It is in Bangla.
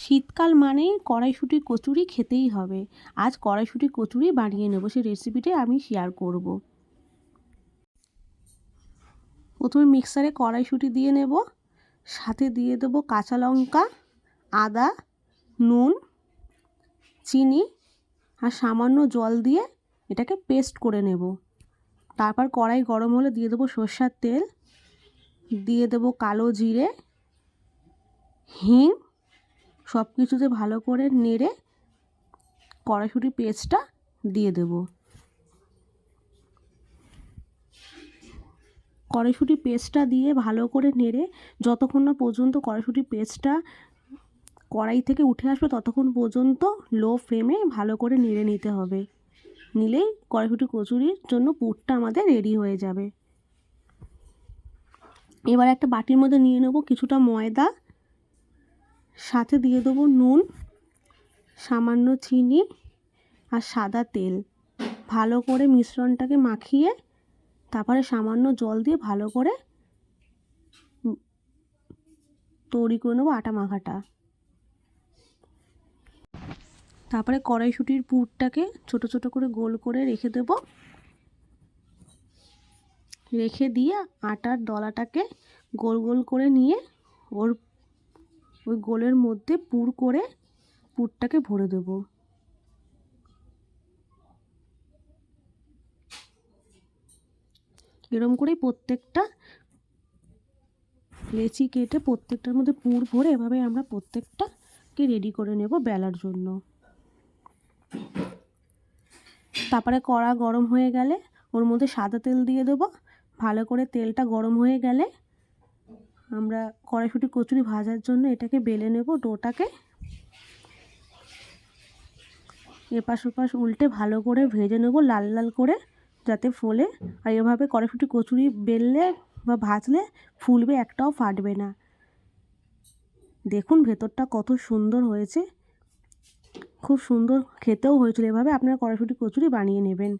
শীতকাল মানেই কড়াইশুঁটি কচুরি খেতেই হবে। আজ কড়াইশুঁটি কচুরি বানিয়ে নেব, সেই রেসিপিটাই আমি শেয়ার করব। প্রথমে মিক্সারে কড়াইশুঁটি দিয়ে নেব, সাথে দিয়ে দেবো কাঁচা লঙ্কা, আদা, নুন, চিনি আর সামান্য জল দিয়ে এটাকে পেস্ট করে নেব। তারপর কড়াই গরম হলে দিয়ে দেবো সরষের তেল, দিয়ে দেবো কালো জিরে, হিং, সব কিছুতে ভালো করে নেড়ে কড়াইশুঁটির পেস্টটা দিয়ে দেব। কড়াইশুঁটির পেস্টটা দিয়ে ভালো করে নেড়ে যতক্ষণ না পর্যন্ত কড়াইশুঁটির পেস্টটা কড়াই থেকে উঠে আসবে ততক্ষণ পর্যন্ত লো ফ্লেমে ভালো করে নেড়ে নিতে হবে। নিলেই কড়াইশুঁটি কচুরির জন্য পুরটা আমাদের রেডি হয়ে যাবে। এবার একটা বাটির মধ্যে নিয়ে নেব কিছুটা ময়দা, সাথে দিয়ে দেবো নুন, সামান্য চিনি আর সাদা তেল। ভালো করে মিশ্রণটাকে মাখিয়ে তারপরে সামান্য জল দিয়ে ভালো করে তৈরি করে নেবো আটা মাখাটা। তারপরে কড়াইশুঁটির পুরটাকে ছোট ছোট করে গোল করে রেখে দেব। রেখে দিয়ে আটার দলাটাকে গোল গোল করে নিয়ে ওই গোলের মধ্যে পুর করে পুরটাকে ভরে দেব। এরকম করেই প্রত্যেকটা লেচি কেটে প্রত্যেকটার মধ্যে পুর ভরে এভাবে আমরা প্রত্যেকটাকে রেডি করে নেব বেলার জন্য। তারপরে কড়া গরম হয়ে গেলে ওর মধ্যে সাদা তেল দিয়ে দেব। ভালো করে তেলটা গরম হয়ে গেলে আমরা কড়াইশুঁটি কচুরি ভাজার জন্য এটাকে বেলে নেব। ডোটাকে এপাশ ওপাশ উল্টে ভালো করে ভেজে নেব লাল লাল করে, যাতে ফোলে। আর এভাবে কড়াইশুঁটি কচুরি বেললে বা ভাজলে ফুলবে, একটাও ফাটবে না। দেখুন ভেতরটা কত সুন্দর হয়েছে, খুব সুন্দর খেতেও হয়েছিল। এভাবে আপনারা কড়াইশুঁটি কচুরি বানিয়ে নেবেন।